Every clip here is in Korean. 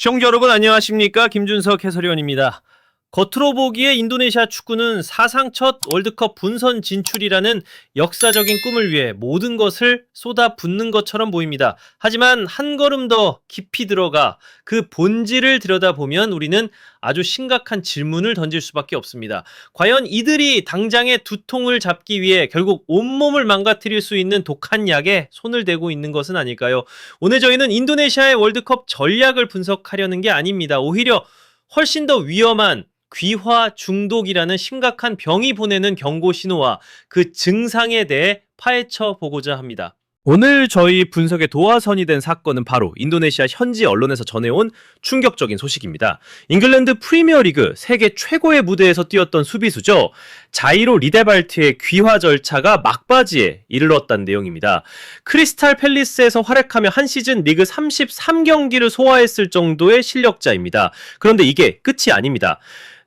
시청자 여러분 안녕하십니까? 김준석 해설위원입니다. 겉으로 보기에 인도네시아 축구는 사상 첫 월드컵 본선 진출이라는 역사적인 꿈을 위해 모든 것을 쏟아붓는 것처럼 보입니다. 하지만 한 걸음 더 깊이 들어가 그 본질을 들여다보면 우리는 아주 심각한 질문을 던질 수밖에 없습니다. 과연 이들이 당장의 두통을 잡기 위해 결국 온몸을 망가뜨릴 수 있는 독한 약에 손을 대고 있는 것은 아닐까요? 오늘 저희는 인도네시아의 월드컵 전략을 분석하려는 게 아닙니다. 오히려 훨씬 더 위험한 귀화 중독이라는 심각한 병이 보내는 경고 신호와 그 증상에 대해 파헤쳐 보고자 합니다. 오늘 저희 분석의 도화선이 된 사건은 바로 인도네시아 현지 언론에서 전해온 충격적인 소식입니다. 잉글랜드 프리미어리그 세계 최고의 무대에서 뛰었던 수비수죠. 자이로 리데발트의 귀화 절차가 막바지에 이르렀다는 내용입니다. 크리스탈 팰리스에서 활약하며 한 시즌 리그 33경기를 소화했을 정도의 실력자입니다. 그런데 이게 끝이 아닙니다.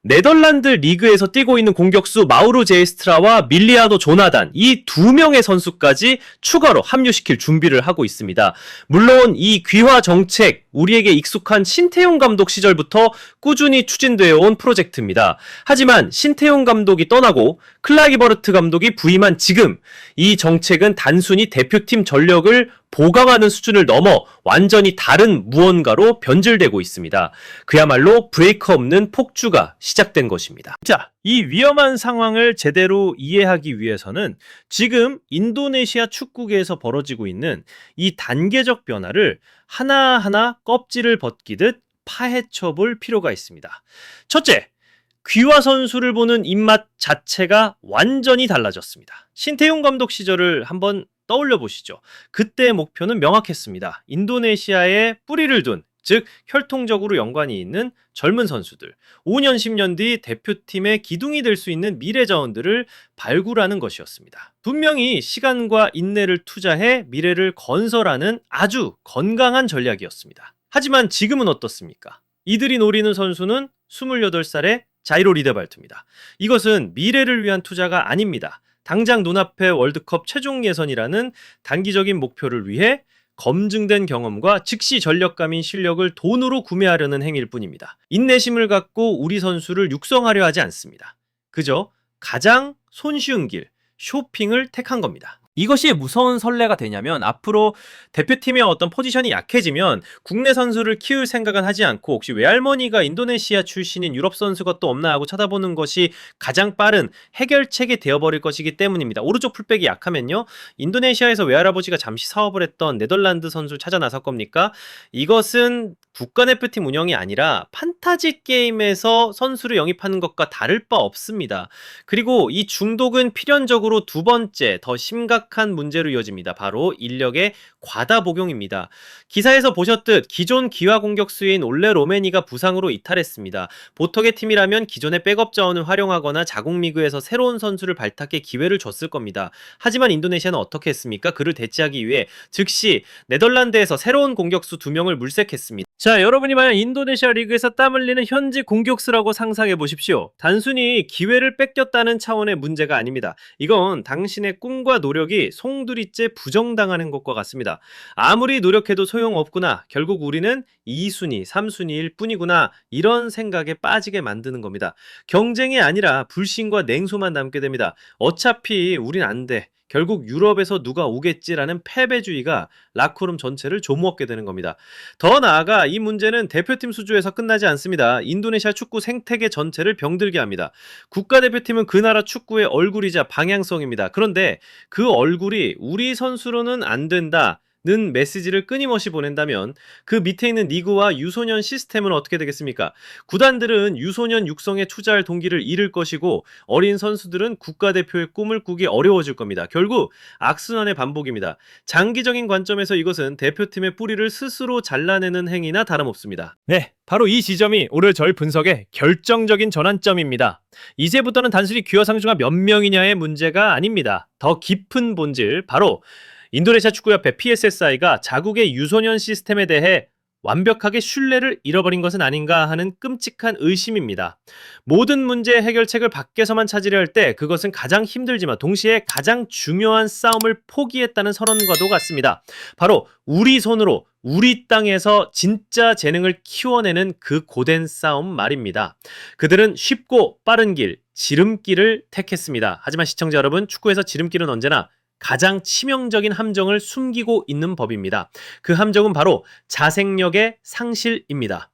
네덜란드 리그에서 뛰고 있는 공격수 마우루 제이스트라와 밀리아노 조나단 이 두 명의 선수까지 추가로 합류시킬 준비를 하고 있습니다. 물론 이 귀화 정책 우리에게 익숙한 신태용 감독 시절부터 꾸준히 추진되어 온 프로젝트입니다. 하지만 신태용 감독이 떠나고 클라이버르트 감독이 부임한 지금 이 정책은 단순히 대표팀 전력을 보강하는 수준을 넘어 완전히 다른 무언가로 변질되고 있습니다. 그야말로 브레이크 없는 폭주가 시작된 것입니다. 자, 이 위험한 상황을 제대로 이해하기 위해서는 지금 인도네시아 축구계에서 벌어지고 있는 이 단계적 변화를 하나하나 껍질을 벗기듯 파헤쳐 볼 필요가 있습니다. 첫째, 귀화 선수를 보는 입맛 자체가 완전히 달라졌습니다. 신태용 감독 시절을 한번 떠올려 보시죠. 그때의 목표는 명확했습니다. 인도네시아에 뿌리를 둔, 즉 혈통적으로 연관이 있는 젊은 선수들, 5년 10년 뒤 대표팀의 기둥이 될 수 있는 미래 자원들을 발굴하는 것이었습니다. 분명히 시간과 인내를 투자해 미래를 건설하는 아주 건강한 전략이었습니다. 하지만 지금은 어떻습니까? 이들이 노리는 선수는 28살의 자이로 리데발트입니다. 이것은 미래를 위한 투자가 아닙니다. 당장 눈앞의 월드컵 최종 예선이라는 단기적인 목표를 위해 검증된 경험과 즉시 전력감인 실력을 돈으로 구매하려는 행위일 뿐입니다. 인내심을 갖고 우리 선수를 육성하려 하지 않습니다. 그저 가장 손쉬운 길, 쇼핑을 택한 겁니다. 이것이 무서운 선례가 되냐면 앞으로 대표팀의 어떤 포지션이 약해지면 국내 선수를 키울 생각은 하지 않고 혹시 외할머니가 인도네시아 출신인 유럽 선수가 또 없나 하고 쳐다보는 것이 가장 빠른 해결책이 되어버릴 것이기 때문입니다. 오른쪽 풀백이 약하면요. 인도네시아에서 외할아버지가 잠시 사업을 했던 네덜란드 선수를 찾아 나설 겁니까? 이것은 국가대표팀 운영이 아니라 판타지 게임에서 선수를 영입하는 것과 다를 바 없습니다. 그리고 이 중독은 필연적으로 두 번째 더 심각한 문제로 이어집니다. 바로 인력의 과다 복용입니다. 기사에서 보셨듯 기존 기화 공격수인 올레 로메니가 부상으로 이탈했습니다. 보톡의 팀이라면 기존의 백업 자원을 활용하거나 자국 리그에서 새로운 선수를 발탁해 기회를 줬을 겁니다. 하지만 인도네시아는 어떻게 했습니까? 그를 대체하기 위해 즉시 네덜란드에서 새로운 공격수 2명을 물색했습니다. 자, 여러분이 만약 인도네시아 리그에서 땀 흘리는 현지 공격수라고 상상해 보십시오. 단순히 기회를 뺏겼다는 차원의 문제가 아닙니다. 이건 당신의 꿈과 노력이 송두리째 부정당하는 것과 같습니다. 아무리 노력해도 소용없구나. 결국 우리는 2순위, 3순위일 뿐이구나. 이런 생각에 빠지게 만드는 겁니다. 경쟁이 아니라 불신과 냉소만 남게 됩니다. 어차피 우린 안 돼. 결국 유럽에서 누가 오겠지라는 패배주의가 라커룸 전체를 조무었게 되는 겁니다. 더 나아가 이 문제는 대표팀 수주에서 끝나지 않습니다. 인도네시아 축구 생태계 전체를 병들게 합니다. 국가대표팀은 그 나라 축구의 얼굴이자 방향성입니다. 그런데 그 얼굴이 우리 선수로는 안 된다 는 메시지를 끊임없이 보낸다면 그 밑에 있는 리그와 유소년 시스템은 어떻게 되겠습니까? 구단들은 유소년 육성에 투자할 동기를 잃을 것이고 어린 선수들은 국가대표의 꿈을 꾸기 어려워질 겁니다. 결국 악순환의 반복입니다. 장기적인 관점에서 이것은 대표팀의 뿌리를 스스로 잘라내는 행위나 다름없습니다. 네, 바로 이 지점이 오늘 저희 분석의 결정적인 전환점입니다. 이제부터는 단순히 귀화 상주가 몇 명이냐의 문제가 아닙니다. 더 깊은 본질, 바로 인도네시아 축구협회 PSSI가 자국의 유소년 시스템에 대해 완벽하게 신뢰를 잃어버린 것은 아닌가 하는 끔찍한 의심입니다. 모든 문제의 해결책을 밖에서만 찾으려 할 때 그것은 가장 힘들지만 동시에 가장 중요한 싸움을 포기했다는 선언과도 같습니다. 바로 우리 손으로 우리 땅에서 진짜 재능을 키워내는 그 고된 싸움 말입니다. 그들은 쉽고 빠른 길, 지름길을 택했습니다. 하지만 시청자 여러분, 축구에서 지름길은 언제나 가장 치명적인 함정을 숨기고 있는 법입니다. 그 함정은 바로 자생력의 상실입니다.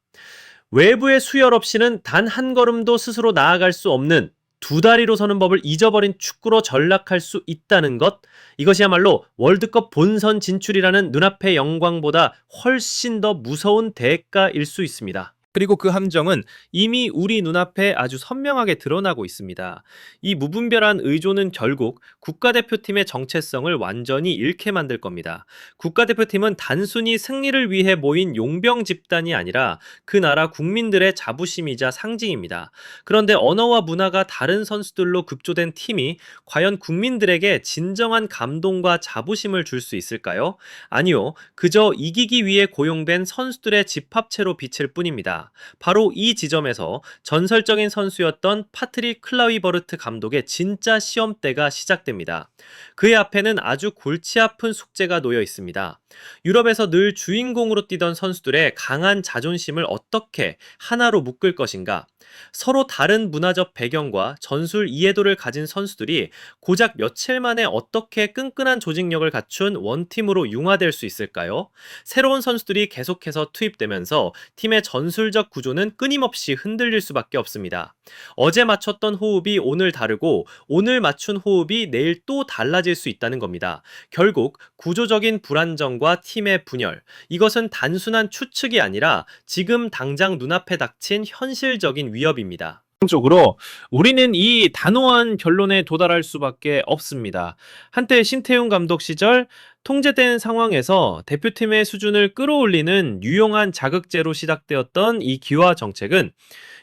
외부의 수혈 없이는 단 한 걸음도 스스로 나아갈 수 없는 두 다리로 서는 법을 잊어버린 축구로 전락할 수 있다는 것, 이것이야말로 월드컵 본선 진출이라는 눈앞의 영광보다 훨씬 더 무서운 대가일 수 있습니다. 그리고 그 함정은 이미 우리 눈앞에 아주 선명하게 드러나고 있습니다. 이 무분별한 의존은 결국 국가대표팀의 정체성을 완전히 잃게 만들 겁니다. 국가대표팀은 단순히 승리를 위해 모인 용병 집단이 아니라 그 나라 국민들의 자부심이자 상징입니다. 그런데 언어와 문화가 다른 선수들로 급조된 팀이 과연 국민들에게 진정한 감동과 자부심을 줄 수 있을까요? 아니요. 그저 이기기 위해 고용된 선수들의 집합체로 비칠 뿐입니다. 바로 이 지점에서 전설적인 선수였던 파트릭 클라이버르트 감독의 진짜 시험대가 시작됩니다. 그의 앞에는 아주 골치 아픈 숙제가 놓여 있습니다. 유럽에서 늘 주인공으로 뛰던 선수들의 강한 자존심을 어떻게 하나로 묶을 것인가? 서로 다른 문화적 배경과 전술 이해도를 가진 선수들이 고작 며칠 만에 어떻게 끈끈한 조직력을 갖춘 원팀으로 융화될 수 있을까요? 새로운 선수들이 계속해서 투입되면서 팀의 전술적 구조는 끊임없이 흔들릴 수밖에 없습니다. 어제 맞췄던 호흡이 오늘 다르고 오늘 맞춘 호흡이 내일 또 달라질 수 있다는 겁니다. 결국 구조적인 불안정과 팀의 분열, 이것은 단순한 추측이 아니라 지금 당장 눈앞에 닥친 현실적인 위협입니다. 적으로 우리는 이 단호한 결론에 도달할 수밖에 없습니다. 한때 신태용 감독 시절 통제된 상황에서 대표팀의 수준을 끌어올리는 유용한 자극제로 시작되었던 이 기화 정책은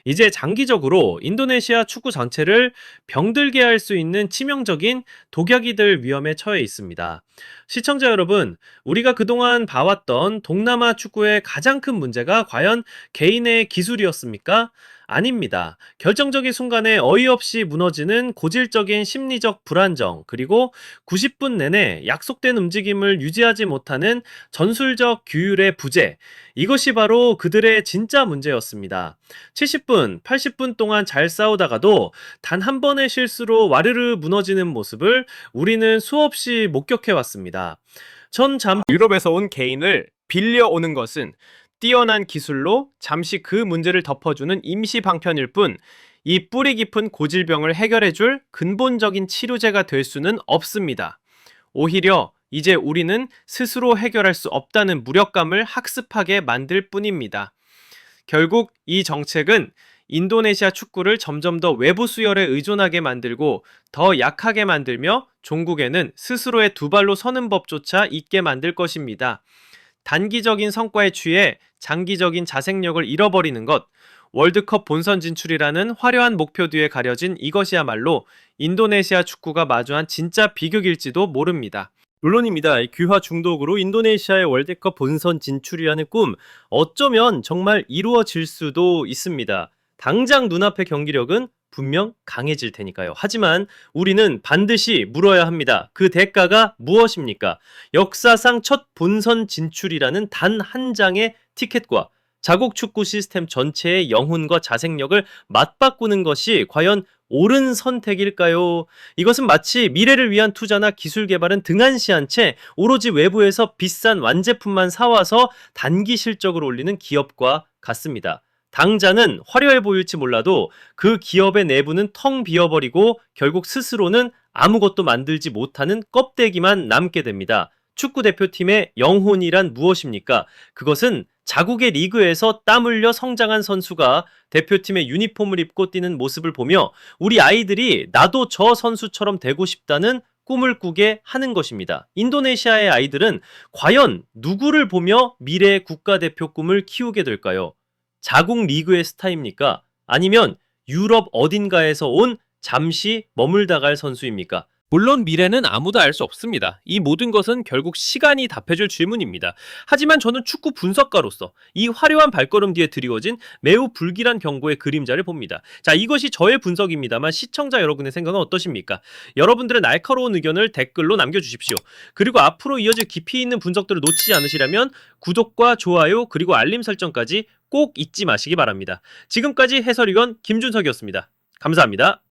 이제 장기적으로 인도네시아 축구 전체를 병들게 할 수 있는 치명적인 독약이 될 위험에 처해 있습니다. 시청자 여러분, 우리가 그동안 봐왔던 동남아 축구의 가장 큰 문제가 과연 개인의 기술이었습니까? 아닙니다. 결정적인 순간에 어이없이 무너지는 고질적인 심리적 불안정, 그리고 90분 내내 약속된 움직임을 유지하지 못하는 전술적 규율의 부재, 이것이 바로 그들의 진짜 문제였습니다. 70분, 80분 동안 잘 싸우다가도 단 한 번의 실수로 와르르 무너지는 모습을 우리는 수없이 목격해왔습니다. 유럽에서 온 개인을 빌려오는 것은 뛰어난 기술로 잠시 그 문제를 덮어주는 임시 방편일 뿐, 이 뿌리 깊은 고질병을 해결해줄 근본적인 치료제가 될 수는 없습니다. 오히려 이제 우리는 스스로 해결할 수 없다는 무력감을 학습하게 만들 뿐입니다. 결국 이 정책은 인도네시아 축구를 점점 더 외부 수혈에 의존하게 만들고 더 약하게 만들며 종국에는 스스로의 두 발로 서는 법조차 잊게 만들 것입니다. 단기적인 성과에 취해 장기적인 자생력을 잃어버리는 것, 월드컵 본선 진출이라는 화려한 목표 뒤에 가려진 이것이야말로 인도네시아 축구가 마주한 진짜 비극일지도 모릅니다. 물론입니다. 귀화 중독으로 인도네시아의 월드컵 본선 진출이라는 꿈, 어쩌면 정말 이루어질 수도 있습니다. 당장 눈앞의 경기력은 분명 강해질 테니까요. 하지만 우리는 반드시 물어야 합니다. 그 대가가 무엇입니까? 역사상 첫 본선 진출이라는 단 한 장의 티켓과 자국 축구 시스템 전체의 영혼과 자생력을 맞바꾸는 것이 과연 옳은 선택일까요? 이것은 마치 미래를 위한 투자나 기술 개발은 등한시한 채 오로지 외부에서 비싼 완제품만 사와서 단기 실적을 올리는 기업과 같습니다. 당장은 화려해 보일지 몰라도 그 기업의 내부는 텅 비어버리고 결국 스스로는 아무것도 만들지 못하는 껍데기만 남게 됩니다. 축구 대표팀의 영혼이란 무엇입니까? 그것은 자국의 리그에서 땀 흘려 성장한 선수가 대표팀의 유니폼을 입고 뛰는 모습을 보며 우리 아이들이 나도 저 선수처럼 되고 싶다는 꿈을 꾸게 하는 것입니다. 인도네시아의 아이들은 과연 누구를 보며 미래의 국가대표 꿈을 키우게 될까요? 자국 리그의 스타입니까? 아니면 유럽 어딘가에서 온 잠시 머물다 갈 선수입니까? 물론 미래는 아무도 알 수 없습니다. 이 모든 것은 결국 시간이 답해줄 질문입니다. 하지만 저는 축구 분석가로서 이 화려한 발걸음 뒤에 드리워진 매우 불길한 경고의 그림자를 봅니다. 자, 이것이 저의 분석입니다만 시청자 여러분의 생각은 어떠십니까? 여러분들의 날카로운 의견을 댓글로 남겨주십시오. 그리고 앞으로 이어질 깊이 있는 분석들을 놓치지 않으시려면 구독과 좋아요 그리고 알림 설정까지 꼭 잊지 마시기 바랍니다. 지금까지 해설위원 김준석이었습니다. 감사합니다.